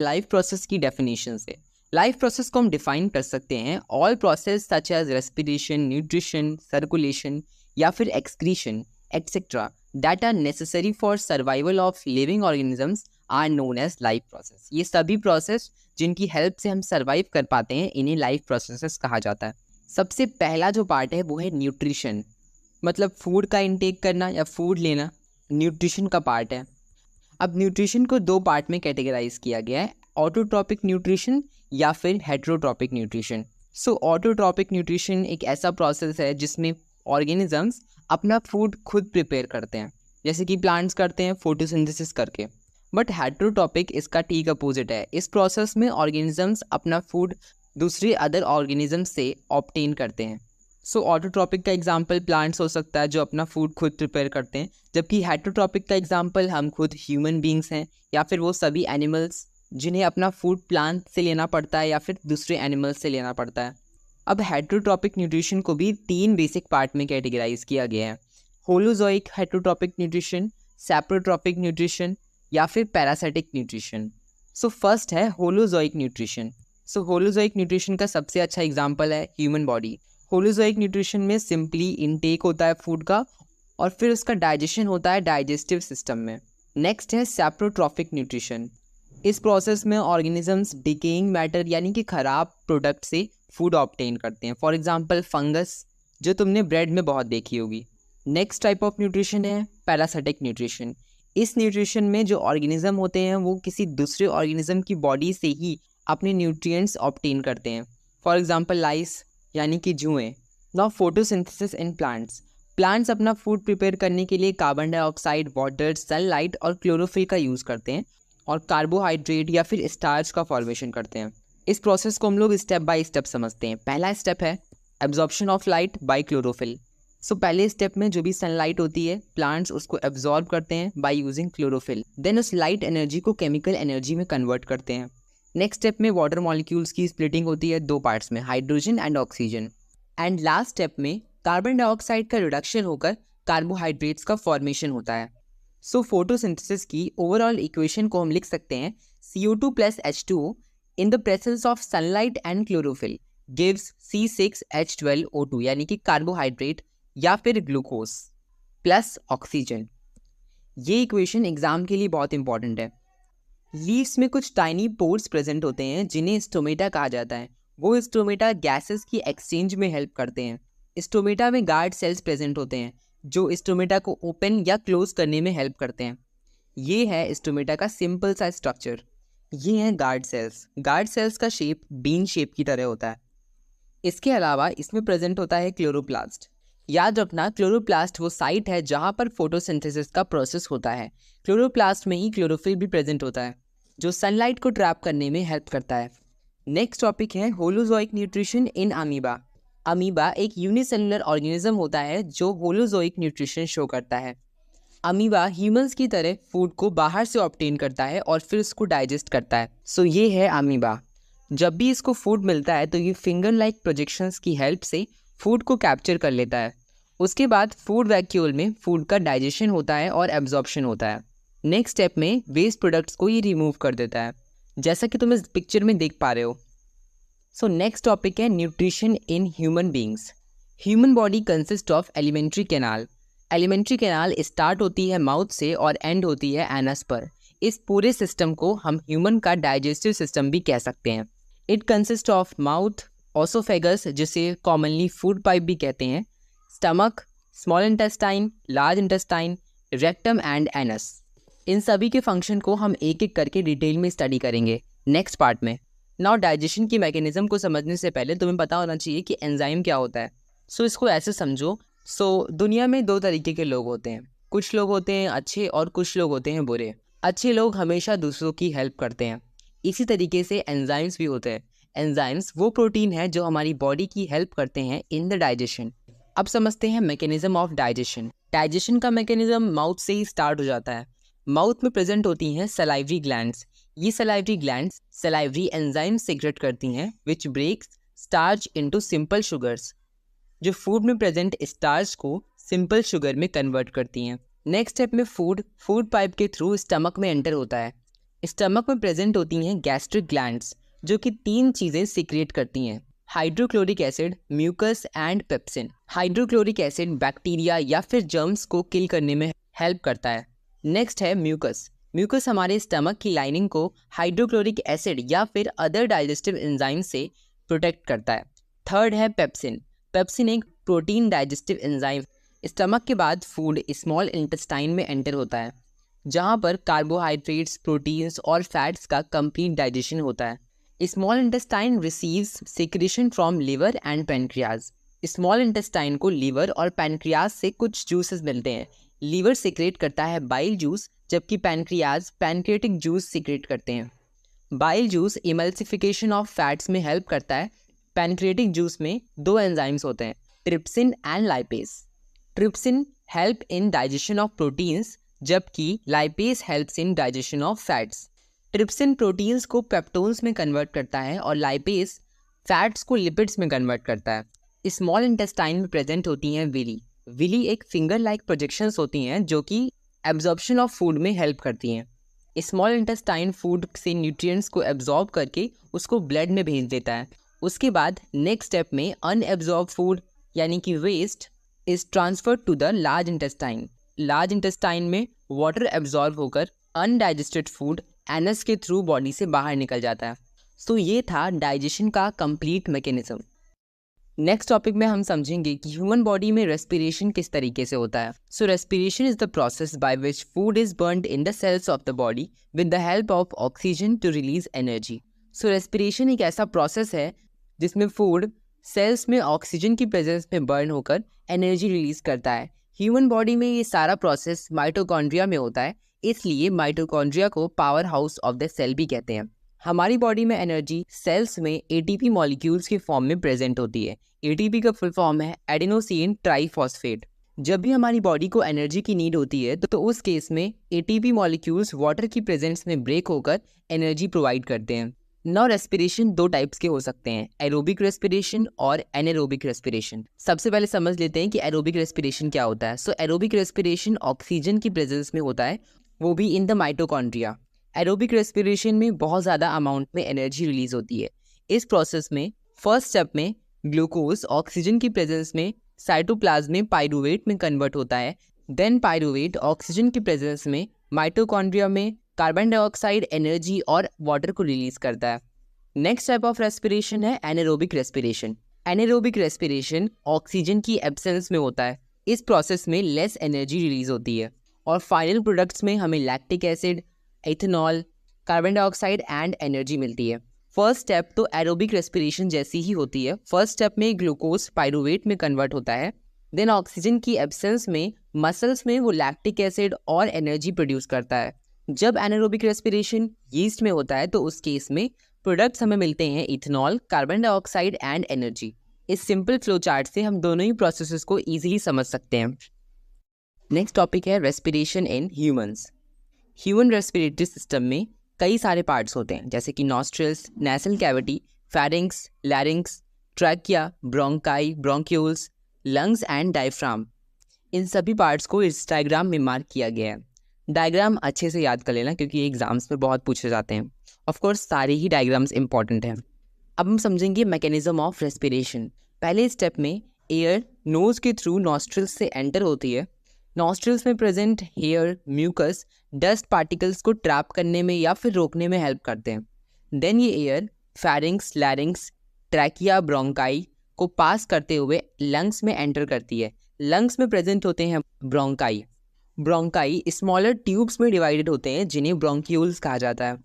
Life process की definition से life process को हम डिफाइन कर सकते हैं all process such as respiration, nutrition, circulation या फिर excretion etcetera that are necessary for survival of living organisms are known as life process. ये सभी प्रोसेस जिनकी हेल्प से हम सर्वाइव कर पाते हैं इन्हें लाइफ प्रोसेसेस कहा जाता है। सबसे पहला जो पार्ट है वो है न्यूट्रिशन, मतलब फूड का इंटेक करना या फूड लेना न्यूट्रिशन का पार्ट है। अब न्यूट्रिशन को दो पार्ट में कैटेगराइज किया गया है, ऑटोट्रॉपिक न्यूट्रिशन या फिर हेटेरोट्रॉपिक न्यूट्रिशन। सो ऑटोट्रॉपिक न्यूट्रिशन एक ऐसा प्रोसेस है जिसमें ऑर्गेनिजम्स अपना फूड खुद प्रिपेयर करते हैं, जैसे कि प्लांट्स करते हैं फोटोसिंथेसिस करके। बट हेटेरोट्रॉपिक इसका ठीक अपोजिट है। इस प्रोसेस में ऑर्गेनिजम्स अपना फूड दूसरे अदर ऑर्गेनिजम्स से ऑब्टेन करते हैं। सो ऑटोट्रॉपिक का एग्जाम्पल प्लांट्स हो सकता है जो अपना फूड खुद प्रिपेयर करते हैं, जबकि हेटेरोट्रॉपिक का एग्जाम्पल हम खुद ह्यूमन बींग्स हैं या फिर वो सभी एनिमल्स जिन्हें अपना फूड प्लांट से लेना पड़ता है या फिर दूसरे एनिमल्स से लेना पड़ता है। अब हेटेरोट्रॉपिक न्यूट्रिशन को भी तीन बेसिक पार्ट में कैटेगराइज किया गया है, होलोजोइक हेटेरोट्रॉपिक न्यूट्रिशन, सैप्रोट्रॉपिक न्यूट्रिशन या फिर पैरासिटिक न्यूट्रिशन। सो फर्स्ट है होलोजोइक न्यूट्रिशन। सो होलोजोइक न्यूट्रिशन का सबसे अच्छा एग्जाम्पल है ह्यूमन बॉडी। होलोजोइक न्यूट्रिशन में सिंपली इनटेक होता है फूड का और फिर उसका डाइजेशन होता है डाइजेस्टिव सिस्टम में। नेक्स्ट है सैप्रोट्रॉपिक न्यूट्रिशन। इस प्रोसेस में ऑर्गेनिजम्स डिकेइंग मैटर यानी कि खराब प्रोडक्ट से फूड ऑब्टेन करते हैं, फॉर एग्जांपल फंगस जो तुमने ब्रेड में बहुत देखी होगी। नेक्स्ट टाइप ऑफ न्यूट्रिशन है पैरासिटिक न्यूट्रिशन। इस न्यूट्रिशन में जो ऑर्गेनिज्म होते हैं वो किसी दूसरे ऑर्गेनिज्म की बॉडी से ही अपने न्यूट्रिएंट्स ऑब्टेन करते हैं, फॉर एग्जांपल लाइस यानी कि जुएं। Now photosynthesis in plants. Plants अपना फूड प्रिपेयर करने के लिए कार्बन डाइऑक्साइड, वाटर, सनलाइट और क्लोरोफिल का यूज़ करते हैं और कार्बोहाइड्रेट या फिर स्टार्च का फॉर्मेशन करते हैं। इस प्रोसेस को हम लोग स्टेप बाय स्टेप समझते हैं। पहला स्टेप है absorption of light by chlorophyll. So पहले स्टेप में जो भी सनलाइट होती है प्लांट्स उसको एब्जॉर्ब करते हैं बाय यूजिंग क्लोरोफिल, देन उस लाइट एनर्जी को केमिकल एनर्जी में कन्वर्ट करते हैं। नेक्स्ट स्टेप में वाटर मॉलिक्यूल्स की स्प्लिटिंग होती है दो पार्ट्स में, hydrogen and oxygen. And last step में कार्बन डाइऑक्साइड का रिडक्शन होकर कार्बोहाइड्रेट्स का फॉर्मेशन होता है। सो फोटोसिंथेसिस की ओवरऑल इक्वेशन को हम लिख सकते हैं CO2 plus H2O in the presence of sunlight and chlorophyll gives C6H12O2 यानी कि कार्बोहाइड्रेट या फिर ग्लूकोज प्लस ऑक्सीजन। ये इक्वेशन एग्जाम के लिए बहुत इंपॉर्टेंट है। लीव्स में कुछ टाइनी पोर्स प्रेजेंट होते हैं जिन्हें स्टोमेटा कहा जाता है। वो स्टोमेटा गैसेस की एक्सचेंज में हेल्प करते हैं। स्टोमेटा में गार्ड सेल्स प्रेजेंट होते हैं जो स्टोमेटा को ओपन या क्लोज करने में हेल्प करते हैं। ये है स्टोमेटा का सिंपल सा स्ट्रक्चर। ये हैं गार्ड सेल्स। गार्ड सेल्स का शेप बीन शेप की तरह होता है। इसके अलावा इसमें प्रेजेंट होता है क्लोरोप्लास्ट। याद रखना क्लोरोप्लास्ट वो साइट है जहाँ पर फोटोसिंथेसिस का प्रोसेस होता है। क्लोरोप्लास्ट में ही क्लोरोफिल भी प्रेजेंट होता है जो सनलाइट को ट्रैप करने में हेल्प करता है। नेक्स्ट टॉपिक है holozoic nutrition in amoeba. Amoeba एक यूनिसेलुलर ऑर्गेनिज्म होता है जो होलोजोइक न्यूट्रिशन शो करता है। अमीबा ह्यूमंस की तरह फूड को बाहर से ऑब्टेन करता है और फिर उसको डाइजेस्ट करता है। सो ये है अमीबा। जब भी इसको फूड मिलता है तो ये फिंगर लाइक प्रोजेक्शंस की हेल्प से फूड को कैप्चर कर लेता है। उसके बाद फूड वैक्यूल में फूड का डाइजेशन होता है और एब्जॉर्प्शन होता है। नेक्स्ट स्टेप में वेस्ट प्रोडक्ट्स को ये रिमूव कर देता है, जैसा कि तुम इस पिक्चर में देख पा रहे हो। सो नेक्स्ट टॉपिक है nutrition in human beings. Human body consist of alimentary canal. Alimentary canal start होती है माउथ से और एंड होती है एनस पर। इस पूरे सिस्टम को हम ह्यूमन का डाइजेस्टिव सिस्टम भी कह सकते हैं। It consist of mouth, oesophagus जिसे कॉमनली फूड पाइप भी कहते हैं, stomach, small intestine, large intestine, rectum and anus. इन सभी के फंक्शन को हम एक एक करके डिटेल में स्टडी करेंगे नेक्स्ट पार्ट में। नाउ डाइजेशन की मैकेनिज्म को समझने से पहले तुम्हें पता होना चाहिए कि एंजाइम क्या होता है। सो इसको ऐसे समझो। दुनिया में दो तरीके के लोग होते हैं। कुछ लोग होते हैं अच्छे और कुछ लोग होते हैं बुरे। अच्छे लोग हमेशा दूसरों की हेल्प करते हैं। इसी तरीके से एंजाइम्स भी होते हैं। एंजाइम्स वो प्रोटीन है जो हमारी बॉडी की हेल्प करते हैं इन द डाइजेशन। अब समझते हैं मैकेनिज्म ऑफ डाइजेशन। डाइजेशन का मैकेनिज्म माउथ से ही स्टार्ट हो जाता है। माउथ में प्रेजेंट होती हैं सलाइवरी ग्लैंड्स। ये salivary glands salivary enzyme secrete करती हैं which breaks starch into simple sugars, जो फूड में प्रेजेंट स्टार्च को सिंपल शुगर में कन्वर्ट करती हैं। नेक्स्ट स्टेप में फूड पाइप के थ्रू स्टमक में एंटर होता है। स्टमक में प्रेजेंट होती हैं गैस्ट्रिक ग्लैंड्स जो कि 3 चीज़ें सीक्रेट करती हैं, hydrochloric acid, mucus and pepsin. Hydrochloric acid bacteria या फिर जर्म्स को किल करने में हेल्प करता है। नेक्स्ट है म्यूकस। म्यूकस हमारे स्टमक की लाइनिंग को हाइड्रोक्लोरिक एसिड या फिर अदर डाइजेस्टिव एंजाइम से प्रोटेक्ट करता है। थर्ड है पेप्सिन। पेप्सिन एक प्रोटीन डाइजेस्टिव एंजाइम स्टमक के बाद फूड स्मॉल इंटेस्टाइन में एंटर होता है, जहाँ पर कार्बोहाइड्रेट्स, प्रोटीन्स और फैट्स का कंप्लीट डाइजेशन होता है। Small intestine receives secretion from liver and pancreas. Small intestine को लिवर और पैनक्रियाज से कुछ जूसेस मिलते हैं। लिवर सिक्रेट करता है बाइल जूस, जबकि पैनक्रियाज पैनक्रियाटिक जूस सिक्रेट करते हैं। Bile juice emulsification of fats में हेल्प करता है। पैनक्रियाटिक जूस में 2 एंजाइम्स होते हैं, trypsin and lipase. Trypsin help in digestion of proteins, जबकि lipase helps in digestion of fats. Trypsin proteins को पेप्टोन्स में कन्वर्ट करता है और लाइपेज फैट्स को लिपिड्स में कन्वर्ट करता है। स्मॉल इंटेस्टाइन में प्रेजेंट होती हैं विली। विली एक फिंगर लाइक प्रोजेक्शंस होती हैं जो कि एब्जॉर्प्शन ऑफ फूड में हेल्प करती हैं। स्मॉल इंटेस्टाइन फूड से न्यूट्रिएंट्स को एब्जॉर्ब करके उसको ब्लड में भेज देता है। उसके बाद नेक्स्ट स्टेप में अनएब्जॉर्ब फूड यानी कि waste is transferred to the large intestine. Large intestine में वाटर एब्जॉर्ब होकर अनडाइजेस्टेड फूड एनस के थ्रू बॉडी से बाहर निकल जाता है। सो ये था डाइजेशन का कंप्लीट मैकेनिज्म। नेक्स्ट टॉपिक में हम समझेंगे कि ह्यूमन बॉडी में रेस्पिरेशन किस तरीके से होता है। So respiration is the process by which food is burned in the cells of the body with the help of oxygen to release energy. So respiration एक ऐसा प्रोसेस है जिसमें फूड सेल्स में ऑक्सीजन की प्रेजेंस में burn होकर energy release करता है। ह्यूमन बॉडी में ये सारा प्रोसेस माइटोकॉन्ड्रिया में होता है, इसलिए माइटोकॉन्ड्रिया को power house of the cell भी कहते हैं। हमारी बॉडी में एनर्जी सेल्स में एटीपी मॉलिक्यूल्स के फॉर्म में प्रेजेंट होती है। एटीपी का फुल फॉर्म है एडेनोसिन ट्राइफॉस्फेट। जब भी हमारी बॉडी को एनर्जी की नीड होती है तो उस केस में एटीपी मॉलिक्यूल्स वाटर की प्रेजेंस में ब्रेक होकर एनर्जी प्रोवाइड करते हैं। नाउ रेस्पिरेशन 2 टाइप्स के हो सकते हैं, एरोबिक रेस्पिरेशन और एनारोबिक रेस्पिरेशन। सबसे पहले समझ लेते हैं कि एरोबिक रेस्पिरेशन क्या होता है। सो एरोबिक रेस्पिरेशन ऑक्सीजन की प्रेजेंस में होता है, वो भी in the mitochondria. Aerobic respiration में बहुत ज़्यादा अमाउंट में एनर्जी रिलीज होती है। इस प्रोसेस में फर्स्ट स्टेप में ग्लूकोज ऑक्सीजन की प्रेजेंस में साइटोप्लाज्म में पाइरूवेट में कन्वर्ट होता है। देन पाइरूवेट ऑक्सीजन की प्रेजेंस में माइटोकॉन्ड्रिया में कार्बन डाइऑक्साइड, एनर्जी और वाटर को रिलीज करता है। नेक्स्ट टाइप ऑफ रेस्पिरेशन है anaerobic respiration. Anaerobic respiration oxygen की एब्सेंस में होता है। इस प्रोसेस में लेस एनर्जी रिलीज होती है और फाइनल प्रोडक्ट्स में हमें lactic acid, ethanol, carbon dioxide and energy मिलती है। फर्स्ट स्टेप तो एरोबिक रेस्पिरेशन जैसी ही होती है। फर्स्ट स्टेप में ग्लूकोज पाइरूवेट में कन्वर्ट होता है। देन ऑक्सीजन की एब्सेंस में मसल्स में वो लैक्टिक एसिड और एनर्जी प्रोड्यूस करता है। जब एनारोबिक रेस्पिरेशन यीस्ट में होता है तो उस केस में प्रोडक्ट्स हमें मिलते हैं ethanol, carbon dioxide and energy. इस सिंपल फ्लो चार्ट से हम दोनों ही प्रोसेसेस को ईजिली समझ सकते हैं। नेक्स्ट टॉपिक है respiration in humans. Human respiratory system में कई सारे पार्ट्स होते हैं, जैसे कि nostrils, nasal cavity, pharynx, larynx, trachea, bronchi, bronchioles, lungs and diaphragm. इन सभी पार्ट्स को इस डायग्राम में मार्क किया गया है। डायग्राम अच्छे से याद कर लेना क्योंकि एग्जाम्स में बहुत पूछे जाते हैं। ऑफ कोर्स सारे ही डायग्राम्स इंपॉर्टेंट हैं। अब हम समझेंगे मैकेनिज्म ऑफ रेस्पिरेशन। पहले स्टेप में एयर नोज के थ्रू नॉस्ट्रल्स से एंटर होती है। नॉस्ट्रल्स में present hair, mucus dust particles को ट्रैप करने में या फिर रोकने में हेल्प करते हैं। देन ये air pharynx, larynx, trachea, bronchi को पास करते हुए लंग्स में एंटर करती है। लंग्स में प्रेजेंट होते हैं ब्रोंकाई। ब्रोंकाई स्मॉलर ट्यूब्स में डिवाइडेड होते हैं जिन्हें ब्रोंक्यूल्स कहा जाता है।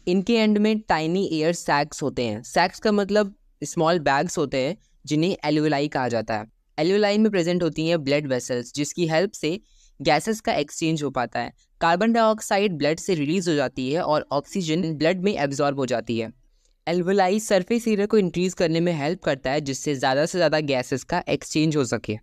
इनके एंड में टाइनी एयर सैक्स होते हैं। सैक्स का मतलब स्मॉल बैग्स होते हैं जिन्हें एल्वियोलाई कहा जाता है। एल्वियोलाई में प्रेजेंट होती हैं ब्लड वेसल्स जिसकी हेल्प से गैसेस का एक्सचेंज हो पाता है। कार्बन डाइऑक्साइड ब्लड से रिलीज हो जाती है और ऑक्सीजन ब्लड में एब्जॉर्ब हो जाती है। एल्वियोलाई सरफेस एरिया को इंक्रीज करने में हेल्प करता है जिससे ज़्यादा से ज़्यादा गैसेस का एक्सचेंज हो सके।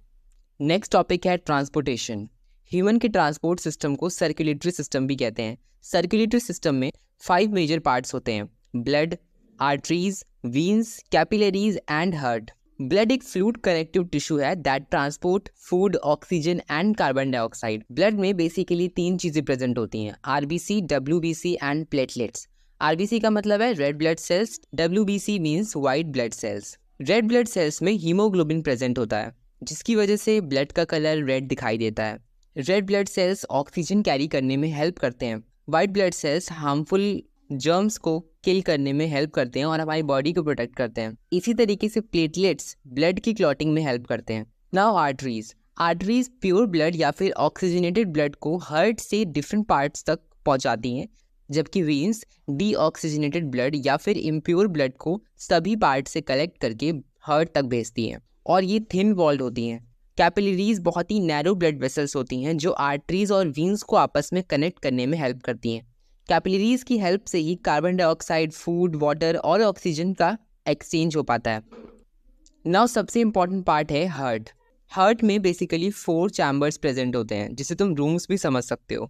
नेक्स्ट टॉपिक है ट्रांसपोर्टेशन। ह्यूमन के ट्रांसपोर्ट सिस्टम को सर्कुलेटरी सिस्टम भी कहते हैं। सर्कुलेटरी सिस्टम में 5 मेजर पार्ट्स होते हैं, blood, arteries, veins, capillaries and heart. Blood एक फ्लूइड कनेक्टिव टिश्यू है that transport food, oxygen and carbon dioxide. Blood में बेसिकली 3 चीजें प्रेजेंट होती हैं, RBC, WBC and platelets. RBC का मतलब है red blood cells, WBC means white blood cells. Red blood cells में हीमोग्लोबिन प्रेजेंट होता है जिसकी वजह से ब्लड का कलर रेड दिखाई देता है। Red blood sales oxygen carry करने में हेल्प करते हैं। White blood sales harmful germs को किल करने में हेल्प करते हैं और हमारी बॉडी को प्रोटेक्ट करते हैं। इसी तरीके से प्लेटलेट्स ब्लड की क्लॉटिंग में हेल्प करते हैं। नाउ आर्टरीज प्योर ब्लड या फिर ऑक्सीजनेटेड ब्लड को हार्ट से डिफरेंट पार्ट्स तक पहुंचाती हैं, जबकि वेन्स डीऑक्सीजनेटेड ब्लड या फिर इम्प्योर ब्लड को सभी पार्ट से कलेक्ट करके हार्ट तक भेजती हैं और ये थिन वॉल्ड होती हैं। कैपिलरीज बहुत ही नैरो ब्लड वेसल्स होती हैं जो आर्टरीज और वीन्स को आपस में कनेक्ट करने में हेल्प करती हैं। कैपिलरीज की हेल्प से ही कार्बन डाइऑक्साइड, फूड, वाटर और ऑक्सीजन का एक्सचेंज हो पाता है। नाउ सबसे इम्पॉर्टेंट पार्ट है हार्ट। हार्ट में बेसिकली 4 चैम्बर्स प्रेजेंट होते हैं जिसे तुम रूम्स भी समझ सकते हो,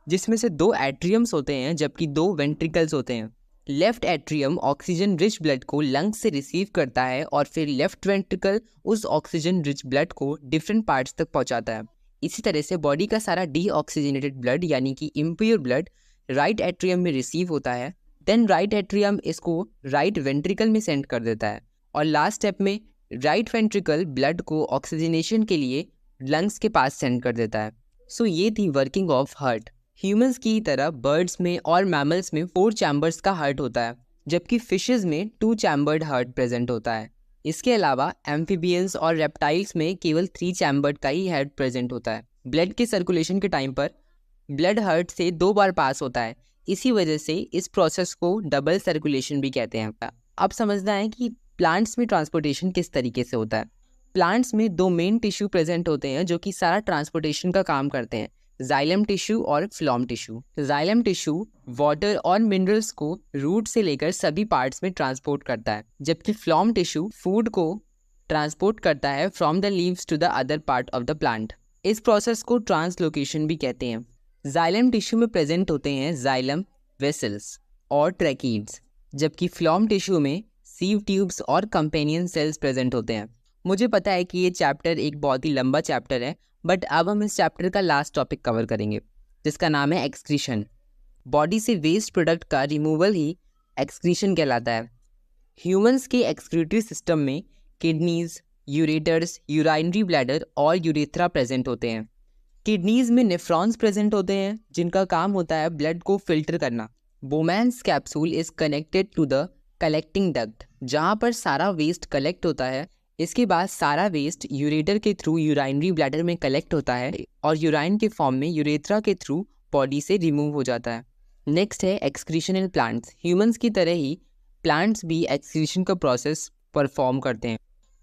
जिसमें से 2 एट्रियम्स होते हैं जबकि 2 वेंट्रिकल्स होते हैं। Left atrium oxygen rich blood को लंग्स से रिसीव करता है और फिर लेफ्ट वेंट्रिकल उस ऑक्सीजन रिच ब्लड को डिफरेंट पार्ट्स तक पहुंचाता है। इसी तरह से बॉडी का सारा डीऑक्सीजनेटेड ब्लड यानी कि इम्प्योर ब्लड राइट एट्रियम में रिसीव होता है, देन राइट एट्रियम इसको राइट वेंट्रिकल में सेंड कर देता है और लास्ट स्टेप में राइट वेंट्रिकल ब्लड को ऑक्सीजनेशन के लिए लंग्स के पास सेंड कर देता है। सो ये थी वर्किंग ऑफ हार्ट। ह्यूमंस की तरह बर्ड्स में और मैमल्स में 4 चैम्बर्स का हार्ट होता है, जबकि फिशेस में 2 चैम्बर्ड हार्ट प्रेजेंट होता है। इसके अलावा एम्फीबियंस और रेप्टाइल्स में केवल 3 चैम्बर्ड का ही हार्ट प्रेजेंट होता है। ब्लड के सर्कुलेशन के टाइम पर ब्लड हार्ट से 2 बार पास होता है, इसी वजह से इस प्रोसेस को डबल सर्कुलेशन भी कहते हैं। अब समझना है कि प्लांट्स में ट्रांसपोर्टेशन किस तरीके से होता है। प्लांट्स में 2 मेन टिश्यू प्रेजेंट होते हैं जो कि सारा ट्रांसपोर्टेशन का काम करते हैं, जाइलम टिश्यू और phloem tissue. Xylem tissue water और मिनरल्स को रूट से लेकर सभी पार्ट्स में ट्रांसपोर्ट करता है, जबकि फ्लोम टिश्यू फूड को ट्रांसपोर्ट करता है from the leaves to the other part of the plant. इस प्रोसेस को ट्रांसलोकेशन भी कहते हैं। जाइलम टिश्यू में प्रेजेंट होते हैं जाइलम वेसल्स और ट्रैकीड्स, जबकि फ्लोम टिश्यू में सीव ट्यूब्स और कंपेनियन सेल्स प्रेजेंट होते हैं। मुझे पता है कि ये चैप्टर एक बहुत ही लंबा चैप्टर है, बट अब हम इस चैप्टर का लास्ट टॉपिक कवर करेंगे जिसका नाम है एक्सक्रीशन। बॉडी से वेस्ट प्रोडक्ट का रिमूवल ही एक्सक्रीशन कहलाता है। ह्यूमंस के एक्सक्रीटरी सिस्टम में किडनीज, यूरेटर्स, यूराइनरी ब्लैडर और यूरेथ्रा प्रेजेंट होते हैं। किडनीज में नेफ्रॉन्स प्रेजेंट होते हैं जिनका काम होता है ब्लड को फिल्टर करना। Bowman's capsule is connected to the collecting duct, जहाँ पर सारा वेस्ट कलेक्ट होता है। इसके बाद सारा वेस्ट यूरेटर के थ्रू यूराइनरी ब्लैडर में कलेक्ट होता है और यूराइन के फॉर्म में यूरेथ्रा के थ्रू बॉडी से रिमूव हो जाता है। नेक्स्ट है एक्सक्रीशन इन प्लांट्स। ह्यूमंस की तरह ही प्लांट्स भी एक्सक्रीशन का प्रोसेस परफॉर्म करते हैं।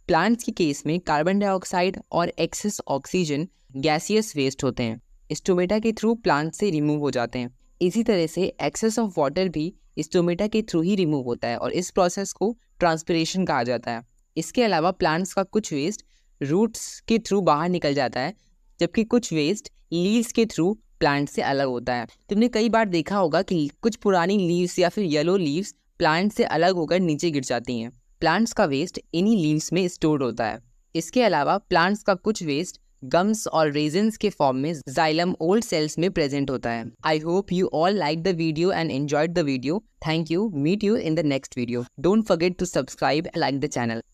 प्लांट्स के केस में कार्बन डाइऑक्साइड और एक्सेस ऑक्सीजन गैसियस वेस्ट होते हैं, स्टोमेटा के थ्रू प्लांट से रिमूव हो जाते हैं। इसी तरह से एक्सेस ऑफ वाटर भी स्टोमेटा के थ्रू ही रिमूव होता है और इस प्रोसेस को ट्रांसपिरेशन कहा जाता है। इसके अलावा प्लांट्स का कुछ वेस्ट रूट्स के थ्रू बाहर निकल जाता है, जबकि कुछ वेस्ट लीव्स के थ्रू प्लांट से अलग होता है। तुमने कई बार देखा होगा कि कुछ पुरानी लीव्स या फिर येलो लीव्स प्लांट से अलग होकर नीचे गिर जाती हैं। प्लांट्स का वेस्ट इन्हीं लीव्स में स्टोर होता है। इसके अलावा प्लांट्स का कुछ वेस्ट गम्स और रेजिन्स के फॉर्म में जाइलम ओल्ड सेल्स में प्रेजेंट होता है। I hope you all liked the video and enjoyed the video. Thank you. Meet you in the next video. Don't forget to subscribe and like the channel.